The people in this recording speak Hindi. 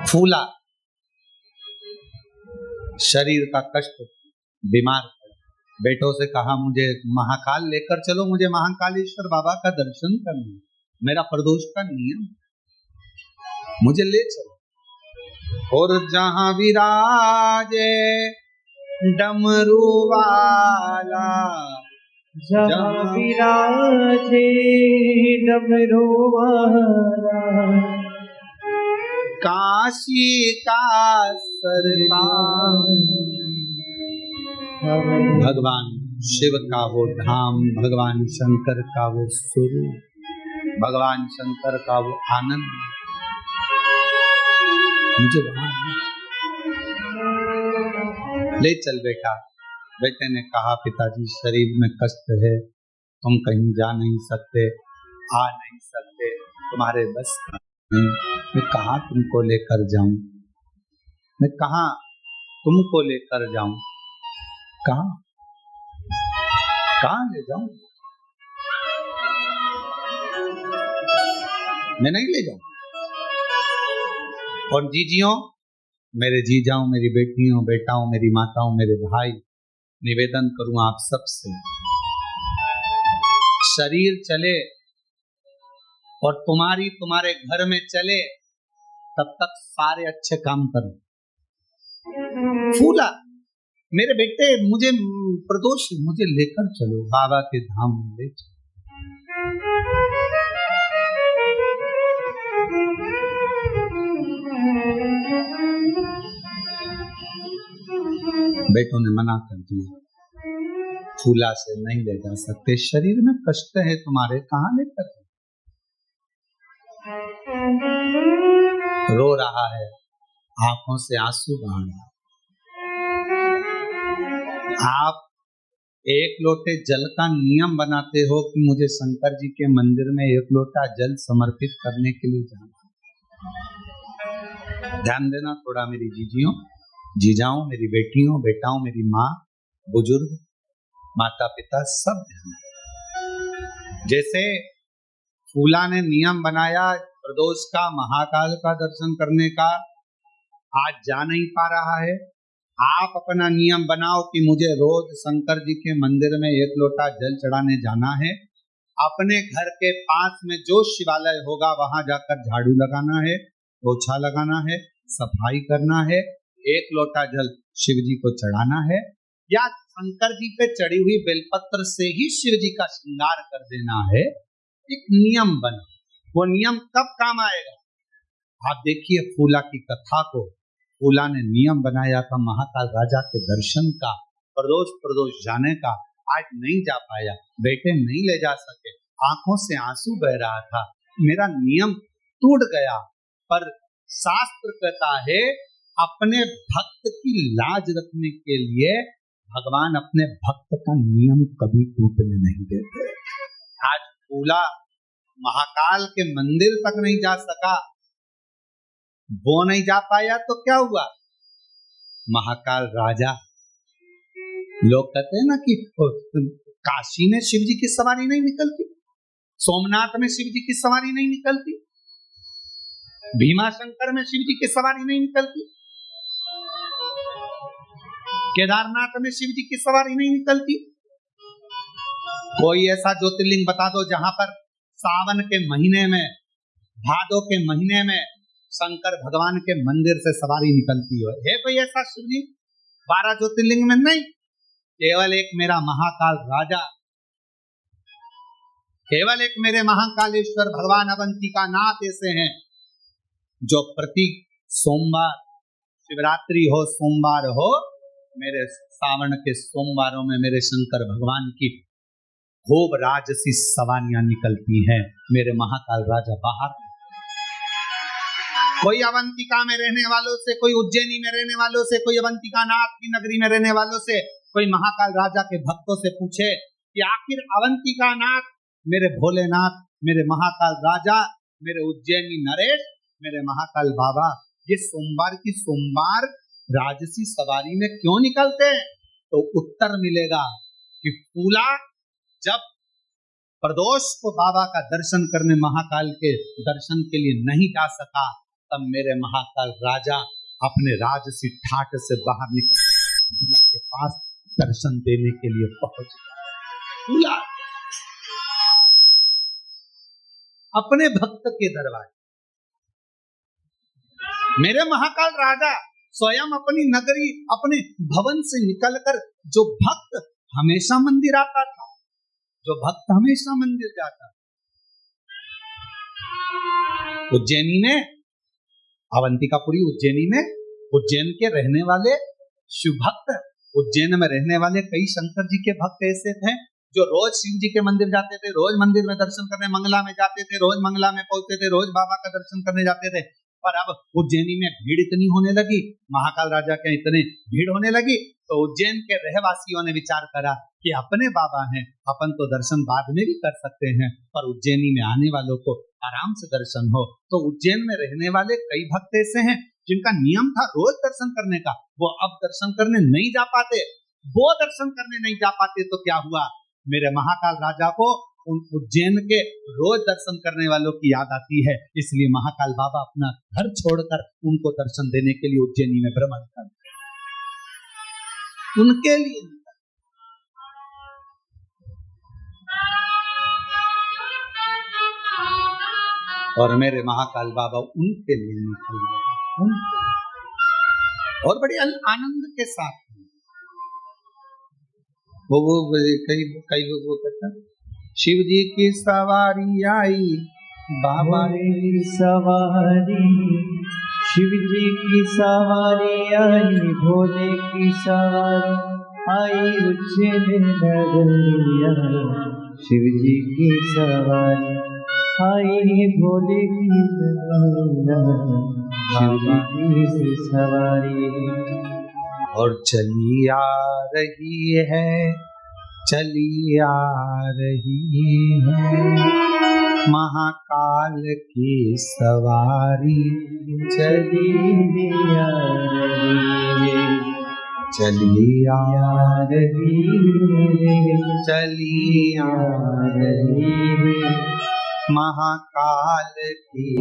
फूला, शरीर का कष्ट, बीमार, बेटों से कहा मुझे महाकाल लेकर चलो, मुझे महाकालेश्वर बाबा का दर्शन करना, मेरा प्रदोष का नियम, मुझे ले चलो। और जहां विराजे डमरू वाला, जहाँ विराजे डमरू वाला, काशी का सरकार, भगवान शिव का वो धाम, भगवान शंकर का वो स्वरूप, भगवान शंकर का वो आनंद, मुझे वहां ले चल बेटा। बेटे ने कहा पिताजी शरीर में कष्ट है, तुम कहीं जा नहीं सकते, आ नहीं सकते, तुम्हारे बस का नहीं, मैं कहाँ तुमको लेकर जाऊं, मैं कहाँ तुमको लेकर जाऊं, कहाँ कहाँ ले जाऊं, मैं नहीं ले जाऊं। और जीजियों, मेरे जीजाओं, मेरी बेटियों, बेटाओं, मेरी माताओं, मेरे भाई, निवेदन करूं आप सबसे, शरीर चले और तुम्हारे घर में चले, तब तक सारे अच्छे काम करो। फूला, मेरे बेटे, मुझे प्रदोष, मुझे लेकर चलो बाबा के धाम में, ले चलो। बेटों ने मना कर दिया, फूला से नहीं ले जा सकते, शरीर में कष्ट है तुम्हारे, कहाँ लेकर, रो रहा है, आंखों से आंसू बहा रहा। आप एक लोटे जल का नियम बनाते हो कि मुझे शंकर जी के मंदिर में एक लोटा जल समर्पित करने के लिए जाना। ध्यान देना थोड़ा मेरी जीजियों, जीजाओं, मेरी बेटियों, बेटाओं, मेरी माँ, बुजुर्ग, माता पिता, सब ध्यान। जैसे फूला ने नियम बनाया प्रदोष का, महाकाल का दर्शन करने का, आज जा नहीं पा रहा है, आप अपना नियम बनाओ कि मुझे रोज शंकर जी के मंदिर में एक लोटा जल चढ़ाने जाना है। अपने घर के पास में जो शिवालय होगा वहां जाकर झाड़ू लगाना है, पोछा लगाना है, सफाई करना है, एक लोटा जल शिव जी को चढ़ाना है, या शंकर जी पे चढ़ी हुई बेलपत्र से ही शिव जी का श्रृंगार कर देना है। एक नियम बना, वो नियम कब काम आएगा? आप देखिए फूला की कथा को, फूला ने नियम बनाया था महाकाल राजा के दर्शन का, प्रदोष जाने का, आज नहीं जा पाया, बेटे नहीं ले जा सके, आंखों से आंसू बह रहा था, मेरा नियम टूट गया। पर शास्त्र कहता है अपने भक्त की लाज रखने के लिए भगवान अपने भक्त का नियम कभी टूटने नहीं देते। आज फूला महाकाल के मंदिर तक नहीं जा सका, वो नहीं जा पाया तो क्या हुआ? महाकाल राजा, लोग कहते हैं ना कि काशी में शिव जी की सवारी नहीं निकलती, सोमनाथ में शिव जी की सवारी नहीं निकलती, भीमाशंकर में शिव जी की सवारी नहीं निकलती, केदारनाथ में शिव जी की सवारी नहीं निकलती। कोई ऐसा ज्योतिर्लिंग बता दो जहां पर सावन के महीने में, भादों के महीने में शंकर भगवान के मंदिर से सवारी निकलती हो। है कोई ऐसा शिवलिंग? 12 ज्योतिर्लिंग में नहीं, केवल एक मेरा महाकाल राजा, केवल एक मेरे महाकालेश्वर भगवान अवंतिका नाथ ऐसे हैं जो प्रति सोमवार, शिवरात्रि हो, सोमवार हो, मेरे सावन के सोमवारों में मेरे शंकर भगवान की खूब राजसी सवारियां निकलती हैं। मेरे महाकाल राजा बाहर, कोई अवंतिका में रहने वालों से, कोई उज्जैनी में रहने वालों से, कोई अवंतिका नाथ की नगरी में रहने वालों से, कोई महाकाल राजा के भक्तों से पूछे कि आखिर अवंतिका नाथ, मेरे भोलेनाथ, मेरे महाकाल राजा, मेरे उज्जैनी नरेश, मेरे महाकाल बाबा, ये सोमवार की सोमवार राजसी सवारी में क्यों निकलते हैं? तो उत्तर मिलेगा कि फूला जब प्रदोष को बाबा का दर्शन करने, महाकाल के दर्शन के लिए नहीं जा सका, तब मेरे महाकाल राजा अपने राजसी ठाट से बाहर निकल फूला के पास दर्शन देने के लिए पहुंच गया। फूला अपने भक्त के दरबार, मेरे महाकाल राजा स्वयं अपनी नगरी अपने भवन से निकलकर, जो भक्त हमेशा मंदिर आता था, जो भक्त हमेशा मंदिर जाता, उज्जैनी में, अवंतिकापुरी उज्जैनी में, उज्जैन के रहने वाले शिव भक्त, उज्जैन में रहने वाले कई शंकर जी के भक्त ऐसे थे जो रोज शिव जी के मंदिर जाते थे, रोज मंदिर में दर्शन करने मंगला में जाते थे, रोज मंगला में पहुंचते थे, रोज बाबा का दर्शन करने जाते थे। पर अब उज्जैनी में भीड़ इतनी होने लगी, महाकाल राजा के इतने भीड़ होने लगी, तो उज्जैन के रहवासियों ने विचार करा कि अपने बाबा हैं, अपन तो दर्शन बाद में भी कर सकते हैं, पर उज्जैनी में आने वालों को आराम से दर्शन हो। तो उज्जैन में रहने वाले कई भक्त ऐसे हैं जिनका नियम था रोज दर्शन करने का, वो अब दर्शन करने नहीं जा पाते। वो दर्शन करने नहीं जा पाते तो क्या हुआ, मेरे महाकाल राजा को उन उज्जैन के रोज दर्शन करने वालों की याद आती है, इसलिए महाकाल बाबा अपना घर छोड़कर उनको दर्शन देने के लिए उज्जैनी में भ्रमण करते, उनके लिए। और मेरे महाकाल बाबा उनके लिए निकल गए, और बड़े आनंद के साथ। वो कई लोग वो कहते हैं, शिव जी की सवारी आई, बाबा की सवारी, शिव जी की सवारी आई, भोले की सवारी आई, उज्जैन नगरिया, शिव जी की सवारी आई, भोले की नगरिया, शिव जी की सवारी। और चली आ रही है, चली आ रही है, महाकाल की सवारी, चली आ रही है, चली आ रही है, चली आ रही है, महाकाल की